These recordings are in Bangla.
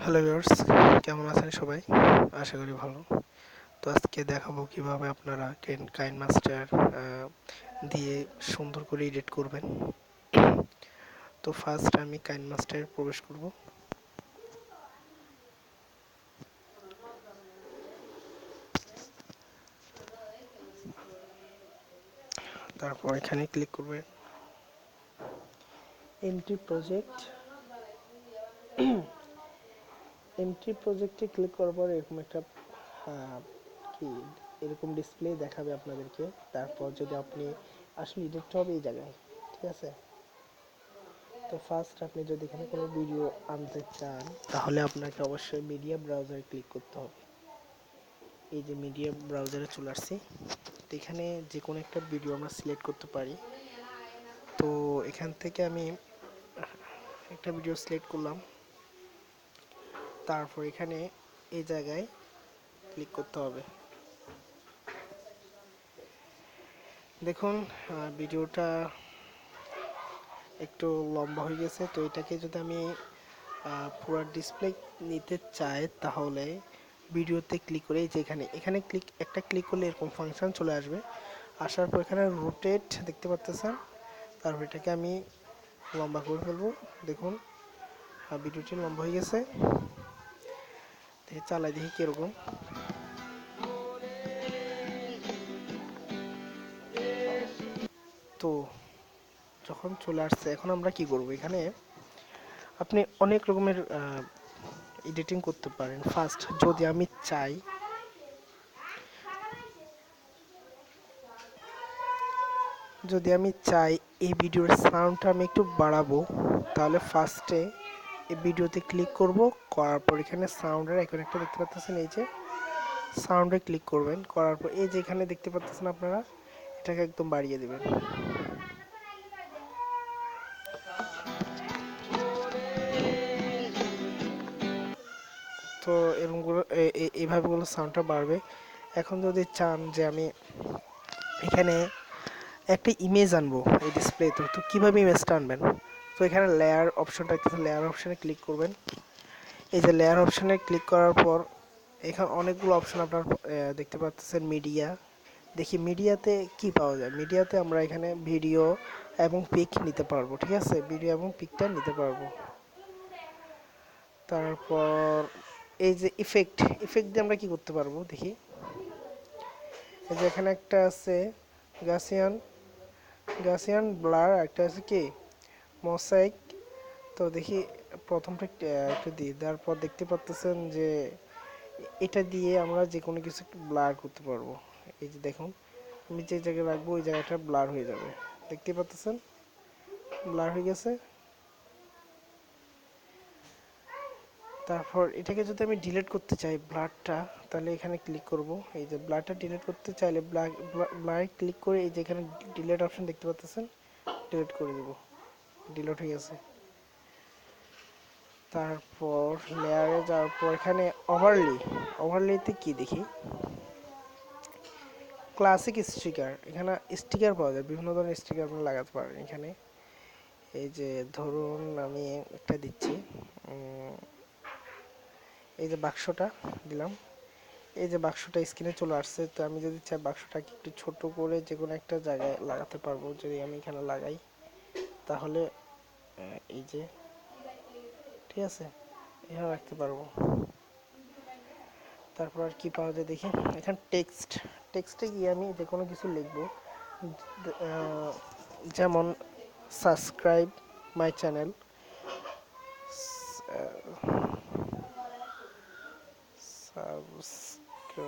হ্যালো ভিউয়ার্স, কেমন আছেন সবাই? আশা করি ভালো। তো আজকে দেখাবো কিভাবে আপনারা কাইনমাস্টার দিয়ে সুন্দর করে এডিট করবেন। তো ফার্স্ট আমি কাইনমাস্টারে প্রবেশ করব। তারপর এখানে ক্লিক করবেন এন্ট্রি প্রজেক্ট। এন্ট্রি প্রজেক্টে ক্লিক করার পর এরকম একটা কি এরকম ডিসপ্লে দেখাবে আপনাদেরকে। তারপর যদি আপনি আসলে এডিট হবে এই জায়গায়, ঠিক আছে? তো ফার্স্ট আপনি যদি এখানে কোনো ভিডিও আনতে চান তাহলে আপনাকে অবশ্যই মিডিয়া ব্রাউজারে ক্লিক করতে হবে। এই যে মিডিয়া ব্রাউজারে চলে আসছি। তো এখানে যে কোনো একটা ভিডিও আমরা সিলেক্ট করতে পারি। তো এখান থেকে আমি একটা ভিডিও সিলেক্ট করলাম। তারপর এখানে এই জায়গায় ক্লিক করতে হবে। দেখুন ভিডিওটা একটু লম্বা হয়ে গেছে। তো এটাকে যদি আমি পুরো ডিসপ্লে নিতে চাই তাহলে ভিডিওতে ক্লিক করে এই যে এখানে ক্লিক করলে এরকম ফাংশন চলে আসবে। আসার পর এখানে রোটেট দেখতে পাচ্ছেন। তারপর এটাকে আমি লম্বা করে ফেলবো। দেখুন ভিডিওটি লম্বা হয়ে গেছে। দেখি চালাই দেখি কিরকম। তো যখন চলে আসছে এখন আমরা কি করব, এখানে আপনি অনেক রকমের এডিটিং করতে পারেন। ফার্স্ট যদি আমি চাই এই ভিডিওর সাউন্ডটা আমি একটু বাড়াবো, তাহলে ফার্স্টে এই ভিডিওতে ক্লিক করব। করার পর এখানে সাউন্ডের আইকন একটা দেখতে পাচ্ছেন, এই যে সাউন্ডে ক্লিক করবেন। করার পর এই যে এখানে দেখতে পাচ্ছেন আপনারা, এটাকে একদম বাড়িয়ে দিবেন। তো এরকমগুলো এইভাবেগুলো সাউন্ডটা বাড়বে। এখন যদি চান যে আমি এখানে একটা ইমেজ আনবো এই ডিসপ্লেতে, তো কীভাবে ইমেজটা আনবেন? তো এখানে লেয়ার অপশনটা দেখতেছেন, লেয়ার অপশানে ক্লিক করবেন। এই যে লেয়ার অপশানে ক্লিক করার পর এখানে অনেকগুলো অপশন আপনার দেখতে পাচ্ছেন। মিডিয়া, দেখি মিডিয়াতে কি পাওয়া যায়। মিডিয়াতে আমরা এখানে ভিডিও এবং পিক নিতে পারবো, ঠিক আছে? ভিডিও এবং পিকটা নিতে পারবো। তারপর এই যে ইফেক্ট দিয়ে আমরা কি করতে পারবো দেখি। এই যে এখানে একটা আছে গাসিয়ান গাসিয়ান ব্লার, একটা আছে কি মোসাইক। তো দেখি প্রথমটা একটু দিই। তারপর দেখতে পাচ্ছেন যে এটা দিয়ে আমরা যে কোনো কিছু ব্লার করতে পারবো। এই যে দেখুন আমি যে জায়গায় রাখবো ওই জায়গাটা ব্লার হয়ে যাবে, দেখতে পাচ্ছেন ব্লার হয়ে গেছে। তারপর এটাকে যদি আমি ডিলিট করতে চাই ব্লারটা, তাহলে এখানে ক্লিক করব। এই যে ব্লারটা ডিলিট করতে চাইলে ব্লারে ক্লিক করে এই যে এখানে ডিলিট অপশন দেখতে পাচ্ছেন, ডিলিট করে দেব। ডিলিট হয়ে গেছে। তারপর লেয়ারে যাওয়ার পর এখানে ওভারলেতে কি দেখি, ক্লাসিক স্টিকার। এখানে স্টিকার পাওয়া যায়, বিভিন্ন ধরনের স্টিকার আপনি লাগাতে পারেন এখানে। এই যে ধরুন আমি একটা দিচ্ছি, এই যে বাক্সটা দিলাম। এই যে বাক্সটা স্ক্রিনে চলে আসছে। তো আমি যদি চাই বাক্সটাকে একটু ছোট করে যে কোনো একটা জায়গায় লাগাতে পারবো। যদি আমি এখানে লাগাই তাহলে এই যে, ঠিক আছে, এখানে রাখতে পারবো। তারপর আর কি পাওয়া যায় দেখি। এখানে টেক্সটে গিয়ে আমি যে কোনো কিছু লিখবো, যেমন subscribe my channel, subscribe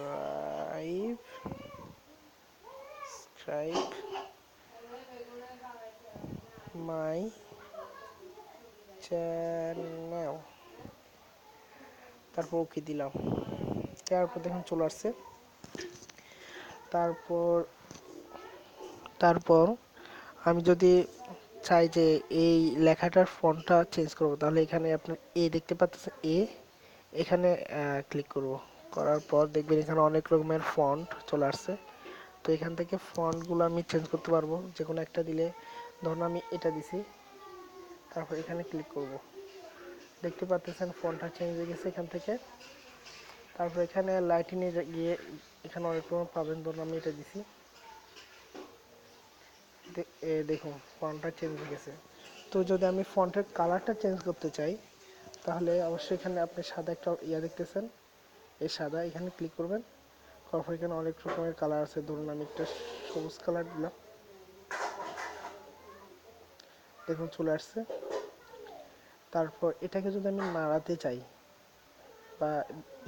my channel. তারপর ওকে দিলাম। তারপর দেখুন চলে আসছে। তারপর তারপর আমি যদি চাই যে এই লেখাটার ফন্টটা চেঞ্জ করব, তাহলে এখানে আপনার এ দেখতে পাচ্ছেন, এখানে ক্লিক করব। করার পর দেখবেন এখানে অনেক রকমের ফন্ট চলে আসছে। তো এখান থেকে ফন্টগুলো আমি চেঞ্জ করতে পারবো, যে কোনো একটা দিলে। ধরুন আমি এটা দিছি, তারপর এখানে ক্লিক করব। দেখতে পাচ্ছেন ফন্টটা চেঞ্জ হয়ে গেছে এখান থেকে। তারপর এখানে লাইটিংয়ে গিয়ে এখানে অনেক রকম পাবেন, ধরুন আমি এটা দিছি, দেখুন ফন্টটা চেঞ্জ হয়ে গেছে। তো যদি আমি ফন্টের কালারটা চেঞ্জ করতে চাই তাহলে অবশ্যই এখানে আপনি সাদা একটা দেখতেছেন, এই সাদা, এখানে ক্লিক করবেন। তারপর এখানে অনেক রকমের কালার আছে, ধরুন আমি একটা সবুজ কালার দিলাম, দেখুন চলে আসছে। তারপর এটাকে যদি আমি নাড়াতে চাই বা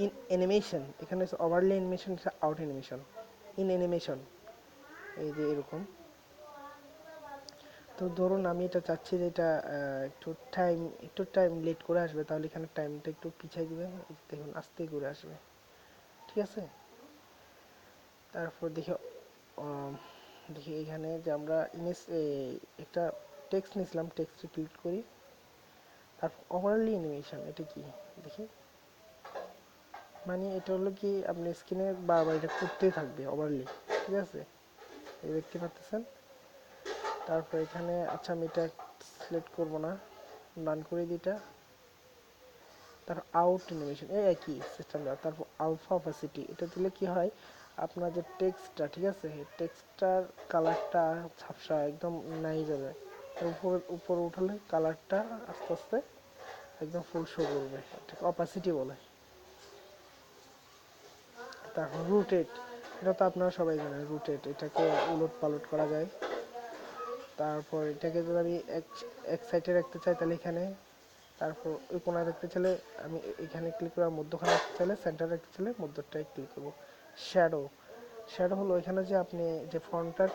ইন অ্যানিমেশন, এখানে overlay animation, out animation, in animation, এই যে এরকম। তো ধরুন আমি এটা চাচ্ছি যে এটা একটু টাইম লেট করে আসবে, তাহলে এখানে টাইমটা একটু পিছিয়ে দিবেন, দেখুন আস্তে করে আসবে, ঠিক আছে। তারপর দেখি এখানে যে আমরা একটা টেক্সট নিয়েছিলাম, টেক্সটে ক্লিক করি। তারপর ওভারলি অ্যানিমেশন, এটা কি দেখি, মানে এটা হলো কি আপনি স্ক্রিনে বারবার এটা করতেই থাকবে ওভারলি, ঠিক আছে, এই দেখতে পাচ্ছেন। তারপর এখানে আচ্ছা আমি এটা সিলেক্ট করব না, ডান করে দিই এটা। তারপর আউট অ্যানিমেশন, এই একই সিস্টেমটা। তারপর আলফা অপাসিটি, এটা দিলে কি হয়, আপনার যে টেক্সটটা, ঠিক আছে, টেক্সটটার কালারটা ঝাপসা একদম নাই যাবে, উপরে উঠালে কালারটা আস্তে আস্তে একদম ফুল শো করবে, এটাকে অপাসিটি বলে। তারপর রুটেট, এটা তো আপনারা সবাই জানেন, রুটেট, এটাকে উলট পালট করা যায়। তারপর এটাকে যদি আমি এক সাইডে রাখতে চাই তাহলে এখানে, তারপর ওই কোনায় রাখতে চাইলে আমি এখানে ক্লিক করে, মধ্যখানে রাখতে চাইলে, সেন্টার রাখতে চাইলে মধ্যটায় ক্লিক করব। শ্যাডো, শ্যাডো হলো এখানে যে আপনি যে ফন্টটার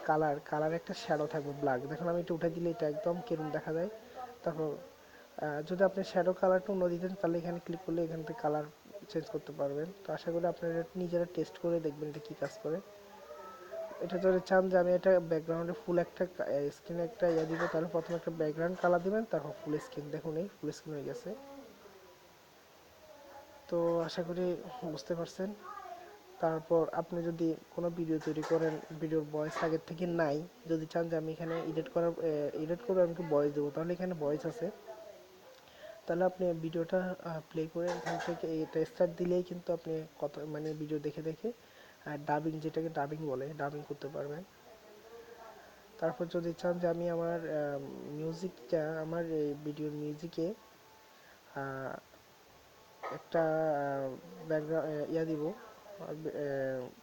কালার একটা শ্যাডো থাকবে ব্ল্যাক, দেখুন আমি এটা উঠে দিলে এটা একদম কেরম দেখা যায়। তারপর যদি আপনি শ্যাডো কালারটা অন্য দিতেন তাহলে এখানে ক্লিক করলে এখান থেকে কালার চেঞ্জ করতে পারবেন। তো আশা করি আপনারা নিজেরা টেস্ট করে দেখবেন এটা কী কাজ করে। এটা যদি চান যে আমি এটা ব্যাকগ্রাউন্ডে ফুল একটা স্ক্রিনে একটা দিব, তাহলে প্রথমে একটা ব্যাকগ্রাউন্ড কালার দিবেন, তারপর ফুল স্ক্রিন, দেখুন এই ফুল স্ক্রিন হয়ে গেছে। তো আশা করি বুঝতে পারছেন। তারপর আপনি যদি কোনো ভিডিও তৈরি করেন, ভিডিওর ভয়েস আগের থেকে নাই, যদি চান যে আমি এখানে এডিট করে আমি ভয়েস দেবো, তাহলে এখানে ভয়েস আছে। তাহলে আপনি ভিডিওটা প্লে করে এখান থেকে এটা স্টার্ট দিলেই কিন্তু আপনি কত মানে ভিডিও দেখে দেখে ডাবিং, যেটাকে ডাবিং বলে, ডাবিং করতে পারবেন। তারপর যদি চান যে আমি আমার মিউজিকটা, আমার এই ভিডিওর মিউজিকে একটা ব্যাকগ্রাউন্ড দিব,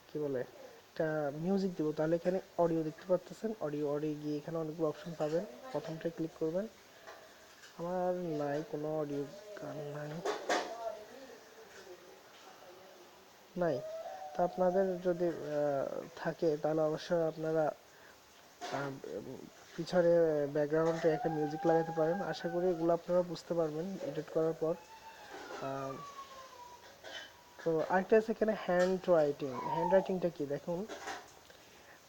কি বলে, একটা মিউজিক দিব, তাহলে এখানে অডিও দেখতে পাচ্ছেন, অডিও গিয়ে এখানে অনেকগুলো অপশন পাবেন, প্রথমটায় ক্লিক করবেন। আমার নাই কোনো অডিও গান নাই। তা আপনাদের যদি থাকে তাহলে অবশ্যই আপনারা পিছনে ব্যাকগ্রাউন্ডে একটা মিউজিক লাগাতে পারেন। আশা করি এগুলো আপনারা বুঝতে পারবেন এডিট করার পর। তো আরেকটা আছে এখানে হ্যান্ড রাইটিংটা কি দেখুন,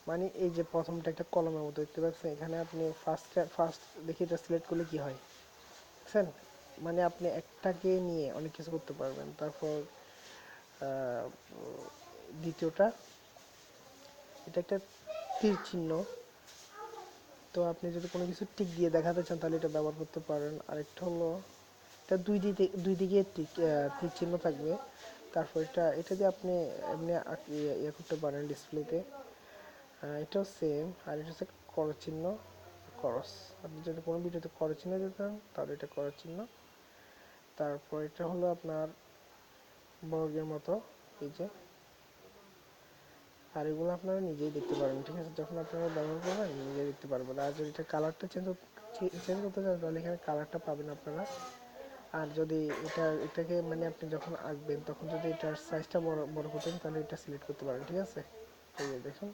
মানে এই যে প্রথমটা একটা কলমের মতো দেখতে পাচ্ছেন, এখানে আপনি ফার্স্ট দেখি এটা সিলেক্ট করলে কি হয় বুঝছেন, মানে আপনি একটাকে নিয়ে অনেক কিছু করতে পারবেন। তারপর দ্বিতীয়টা, এটা একটা তীর চিহ্ন, তো আপনি যদি কোনো কিছু টিক দিয়ে দেখাতে চান তাহলে এটা ব্যবহার করতে পারেন। আরেকটা হলো এটা দুই দিকে তীর চিহ্ন থাকবে। তারপর এটা দিয়ে আপনি এমনি ইয়ে করতে পারেন ডিসপ্লেতে, এটাও সেম। আর এটা হচ্ছে করো চিহ্ন, করস, আপনি যদি কোনো ভিডিওতে করো চিহ্ন দিতে চান তাহলে এটা করো চিহ্ন। তারপর এটা হলো আপনার বর্গের মতো, এই যে, আর এগুলো আপনারা নিজেই দেখতে পারবেন, ঠিক আছে, যখন আপনারা ব্যবহার করবেন নিজেই দেখতে পারবেন। আর যদি এটা কালারটা চেঞ্জ করতে চান তাহলে এখানে কালারটা পাবেন আপনারা। আর যদি এটাকে মানে আপনি যখন আঁকবেন তখন যদি এটার সাইজটা বড় করতেন তাহলে এটা সিলেক্ট করতে পারেন, ঠিক আছে। এই যে দেখুন,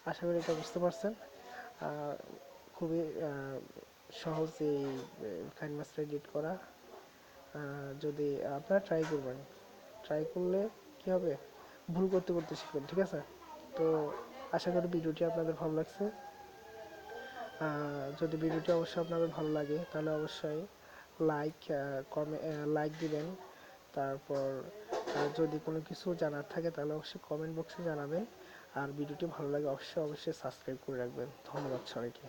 আশা করি এটা বুঝতে পারছেন। খুবই সহজ এই কাইনমাস্টার এডিট করা। যদি আপনারা ট্রাই করলে কি হবে, ভুল করতে করতে শিখবেন, ঠিক আছে। তো আশা করি ভিডিওটি আপনাদের ভালো লাগছে। যদি ভিডিওটি অবশ্যই আপনাদের ভালো লাগে তাহলে অবশ্যই লাইক দিবেন। তারপর যদি কোনো কিছু জানার থাকে তাহলে অবশ্যই কমেন্ট বক্সে জানাবেন। আর ভিডিওটি ভালো লাগে অবশ্যই সাবস্ক্রাইব করে রাখবেন। ধন্যবাদ সবাইকে।